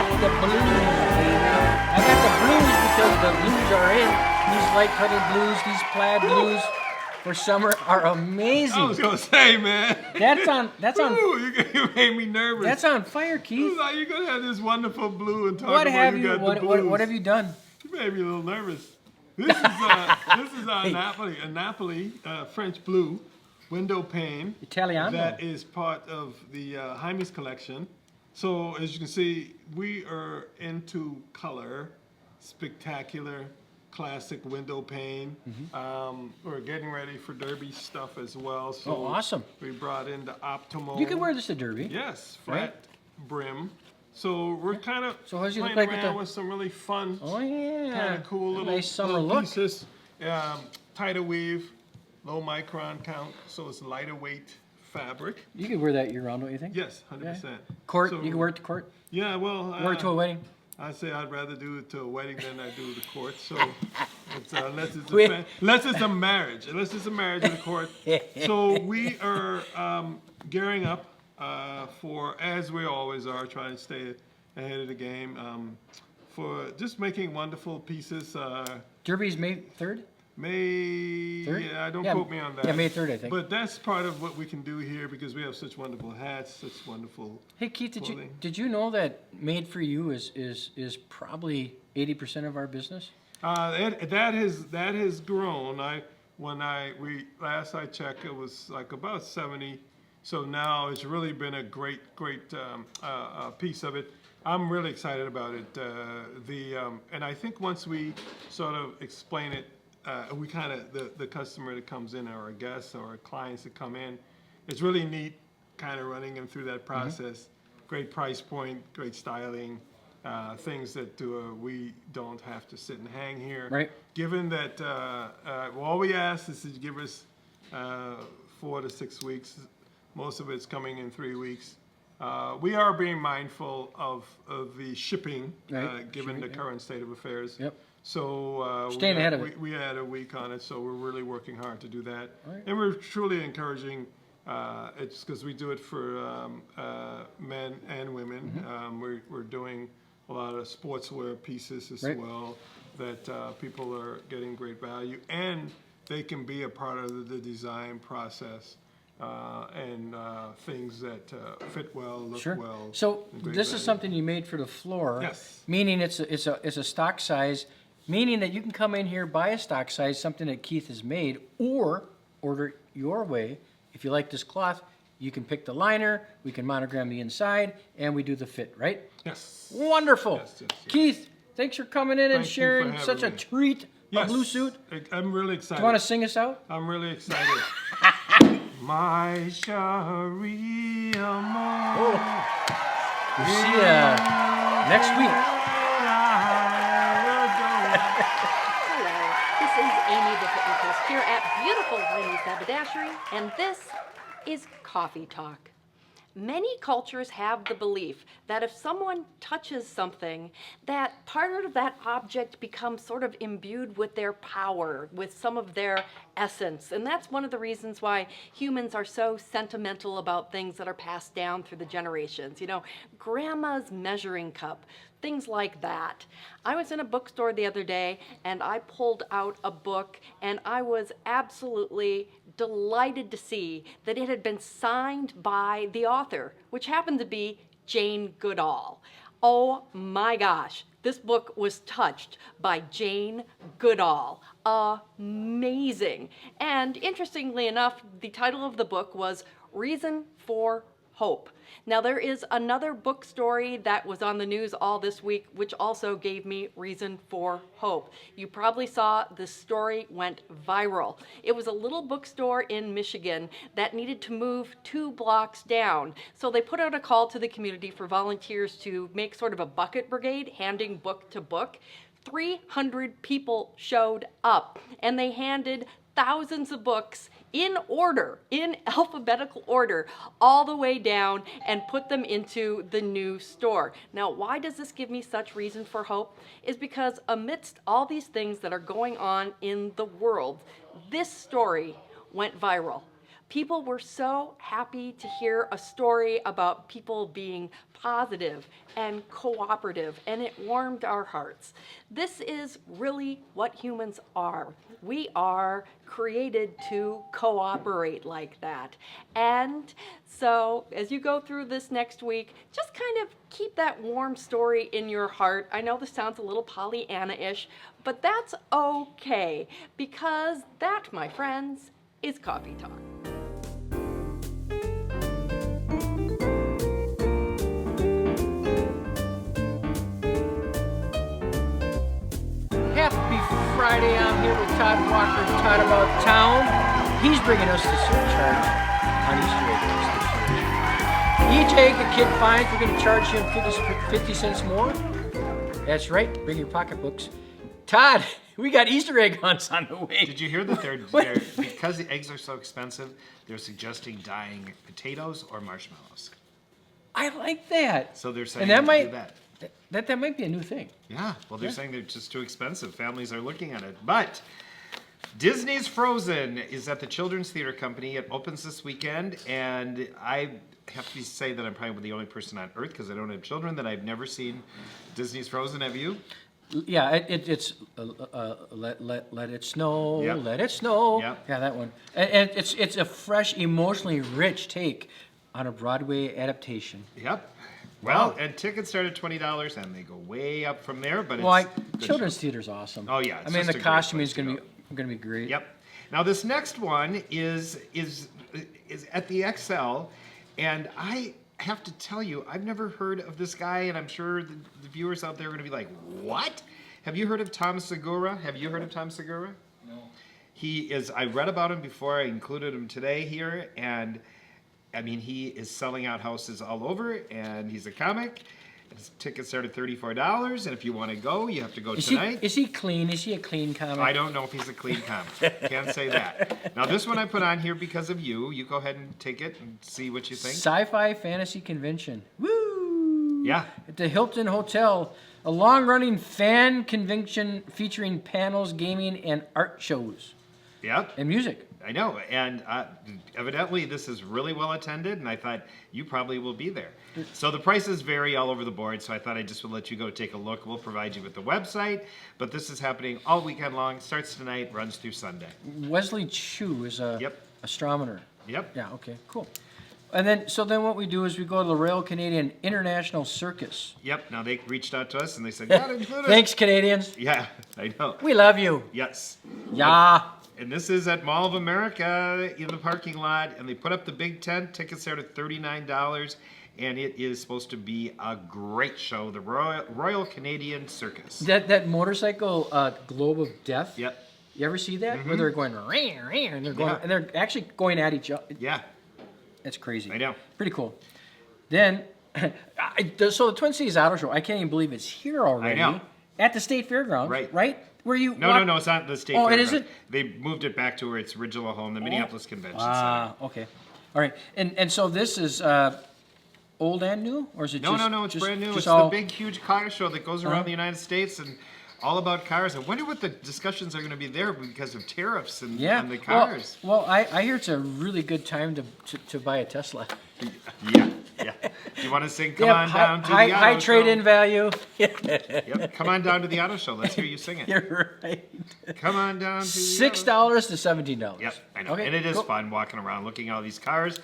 got the blues, baby. I got the blues because the blues are in. These light-colored blues, these plaid blues for summer are amazing. I was gonna say, man. That's on. Ooh, you made me nervous. That's on fire, Keith. Like you're gonna have this wonderful blue and talk What about have you you? got the blues. What have you done? You made me a little nervous. This is a Napoli French blue window pane. Italiano. That is part of the Heimie's collection. So as you can see, we are into color, spectacular, classic window pane. We're getting ready for Derby stuff as well. So Oh, awesome. We brought in the Optimal. You can wear this to Derby. Yes, flat Right? brim. So we're kind of So how's you look playing like with around the- with some really fun, Oh yeah. kind of cool little, nice summer little look. pieces. Tighter weave, low micron count, so it's lighter weight fabric. You could wear that year round, don't you think? Yes, 100%. Court. So- You can wear it to court. Yeah, well, Wear it to a wedding. I say I'd rather do it to a wedding than I do the court. So it's, unless it's a marriage, unless it's a marriage in the court. So we are gearing up for, as we always are, trying to stay ahead of the game, for just making wonderful pieces. Derby's May 3rd. May, 3rd? yeah, don't Yeah, quote me on that. yeah, May 3rd, I think. But that's part of what we can do here because we have such wonderful hats, such wonderful. Hey Keith, clothing. did you know that Made for You is probably 80% of our business? That has grown. Last I checked, it was like about 70. So now it's really been a great piece of it. I'm really excited about it. And I think once we sort of explain it, we kind of the customer that comes in, or our guests, or our clients that come in, it's really neat, kind of running them through that process. Great price point, great styling. Things that we don't have to sit and hang here. Right. Given that all we ask is to give us 4 to 6 weeks. Most of it's coming in 3 weeks. We are being mindful of the shipping, Right. given Shipping, the yeah. current state of affairs. Yep. So Staying ahead of it. We had a week on it, so we're really working hard to do that. Right. And we're truly encouraging. It's because we do it for men and women. We're doing a lot of sportswear pieces as Right. well that people are getting great value, and they can be a part of the design process and things that fit well, look Sure. well. So and great this is value. something you made for the floor. Yes. Meaning it's a stock size, meaning that you can come in here, buy a stock size, something that Keith has made, or order it your way. If you like this cloth, you can pick the liner, we can monogram the inside, and we do the fit, right? Yes. Wonderful. Yes. Keith, thanks for coming in and Thank you for sharing having such a me. treat, a Yes. blue suit. I'm really excited. Do you want to sing us out? I'm really excited. My Cherie Amour. We'll see you next week. Hello, this is Amy the Hypnotist here at beautiful Heimie's Haberdashery, and this is Coffee Talk. Many cultures have the belief that if someone touches something, that part of that object becomes sort of imbued with their power, with some of their essence. And that's one of the reasons why humans are so sentimental about things that are passed down through the generations. You know, grandma's measuring cup, things like that. I was in a bookstore the other day and I pulled out a book and I was absolutely delighted to see that it had been signed by the author, which happened to be Jane Goodall. Oh my gosh, this book was touched by Jane Goodall. Amazing. And interestingly enough, the title of the book was Reason for Hope. Now, there is another book story that was on the news all this week, which also gave me reason for hope. You probably saw this story went viral. It was a little bookstore in Michigan that needed to move 2 blocks down. So they put out a call to the community for volunteers to make sort of a bucket brigade, handing book to book. 300 people showed up, and they handed thousands of books in order, in alphabetical order, all the way down and put them into the new store. Now, why does this give me such reason for hope? Is because amidst all these things that are going on in the world, this story went viral. People were so happy to hear a story about people being positive and cooperative, and it warmed our hearts. This is really what humans are. We are created to cooperate like that. And so as you go through this next week, just kind of keep that warm story in your heart. I know this sounds a little Pollyanna-ish, but that's okay, because that, my friends, is Coffee Talk. Happy Friday, I'm here with Todd Walker, Todd About Town. He's bringing us the surcharge on Easter eggs this year. Each egg a kid finds, we're going to charge him 50 cents more. That's right, bring your pocketbooks. Todd, we got Easter egg hunts on the way. Did you hear that they're because the eggs are so expensive, they're suggesting dyeing potatoes or marshmallows. I like that. So they're saying And that do might, that. that might be a new thing. Yeah, well, they're saying they're just too expensive. Families are looking at it. But Disney's Frozen is at the Children's Theater Company. It opens this weekend, and I have to say that I'm probably the only person on earth, because I don't have children, that I've never seen Disney's Frozen. Have you? Yeah, it's let it snow, Yep. let it snow. Yep. Yeah, that one. And it's a fresh, emotionally rich take on a Broadway adaptation. Yep. Well, and tickets start at $20, and they go way up from there. But Well, it's good children's show. theater's awesome. Oh, yeah, I it's mean, just the a great costuming place is to gonna be great. Yep. Now this next one is at the XL, and I have to tell you, I've never heard of this guy, and I'm sure the viewers out there are going to be like, "What? Have you heard of Tom Segura? Have you heard of Tom Segura?" No. He is. I read about him before. I included him today here, and I mean, he is selling out houses all over, and he's a comic. His tickets start at $34, and if you want to go, you have to go tonight. Is he clean? Is he a clean comic? I don't know if he's a clean comic. Can't say that. Now, this one I put on here because of you. You go ahead and take it and see what you think. Sci-Fi Fantasy Convention. Woo! Yeah. At the Hilton Hotel, a long-running fan convention featuring panels, gaming, and art shows Yep. and music. I know. And evidently, this is really well attended, and I thought you probably will be there. So the prices vary all over the board, so I thought I just would let you go take a look. We'll provide you with the website, but this is happening all weekend long. Starts tonight, runs through Sunday. Wesley Chu is a Yep. astronomer. Yep. Yeah, okay, cool. And then what we do is we go to the Royal Canadian International Circus. Yep. Now, they reached out to us, and they said, "God, include us." Thanks, Canadians. Yeah, I know. We love you. Yes. Yeah. And this is at Mall of America in the parking lot, and they put up the big tent. Tickets start at $39, and it is supposed to be a great show. The Royal Canadian Circus. That motorcycle globe of death. Yep. You ever see that? Where they're going ring, ring, and they're going Yeah. and they're actually going at each other. Yeah, It's crazy. I know. Pretty cool. Then, so the Twin Cities Auto Show, I can't even believe it's here already. know. At the State Fairgrounds, Right. Right? Where you No, it's not the state. Oh, it fairgrounds. isn't? They moved it back to where its original home, the Minneapolis Convention Ah, Center. okay. All right. And so this is old and new, or is it No, just it's brand new. just It's all, the big, huge car show that goes around the United States and all about cars. I wonder what the discussions are going to be there because of tariffs and, Yeah. and the cars. Well, I hear it's a really good time to buy a Tesla. Yeah. Do you want to sing "Come Yeah, On Down to the Auto high Show"? trade-in value. Yep. Come on down to the auto show. Let's hear you sing it. You're right. Come on down to the $6 to $17. Yep, I know. Okay, And it is cool. fun walking around looking at all these cars.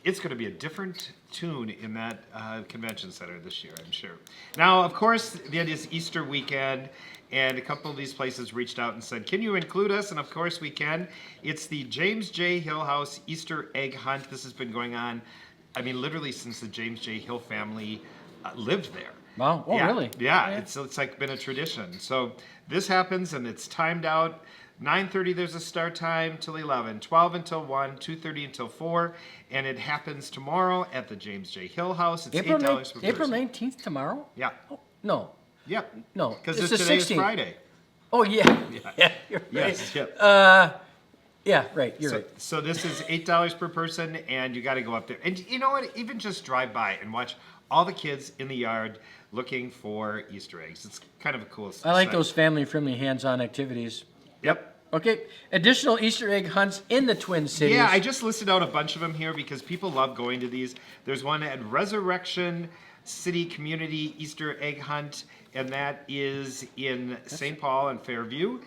It's going to be a different tune in that convention center this year, I'm sure. Now, of course, it is Easter weekend, and a couple of these places reached out and said, "Can you include us?" And of course we can. It's the James J. Hill House Easter Egg Hunt. This has been going on, I mean, literally since the James J. Hill family lived there. Wow. Oh, Yeah, really? Yeah, it's like been a tradition. So this happens, and it's timed out. 9:30 there's a start time till 11, 12 until 1, 2:30 until 4, and it happens tomorrow at the James J. Hill House. It's April $8 per person. April 19th tomorrow? Yeah, Oh, no. yep. No. Because it's the today is 16th. Friday. Oh, yeah. Yeah, you're right. Yes, yep. Yeah, right. You're So, right. so this is $8 per person, and you got to go up there. And you know what? Even just drive by and watch all the kids in the yard looking for Easter eggs. It's kind of a cool I like sight. those family-friendly hands-on activities. Yep. Okay, additional Easter egg hunts in the Twin Cities. Yeah, I just listed out a bunch of them here because people love going to these. There's one at Resurrection City Community Easter Egg Hunt, and that is in St. Paul and Fairview.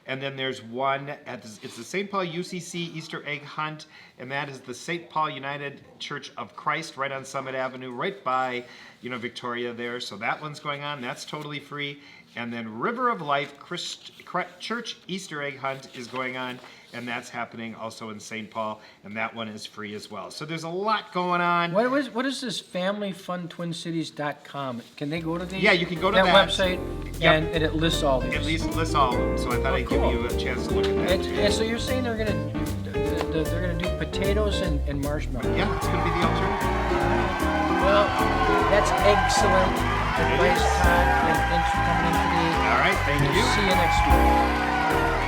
And then there's one it's the St. Paul UCC Easter Egg Hunt, and that is the St. Paul United Church of Christ right on Summit Avenue, right by, Victoria there. So that one's going on. That's totally free. And then River of Life Church Easter Egg Hunt is going on, and that's happening also in St. Paul, and that one is free as well. So there's a lot going on. What is this familyfuntwincities.com? Can they go to these? Yeah, you can go to that. website, Yep. and it lists all these. At least lists all of them, so I thought I'd cool. give you a chance to look at that. And so you're saying they're gonna do potatoes and marshmallows? Yeah, it's going to be the alternative. Well, that's excellent advice, is. Todd, and thanks for coming in today. All right, thank you. See you next week.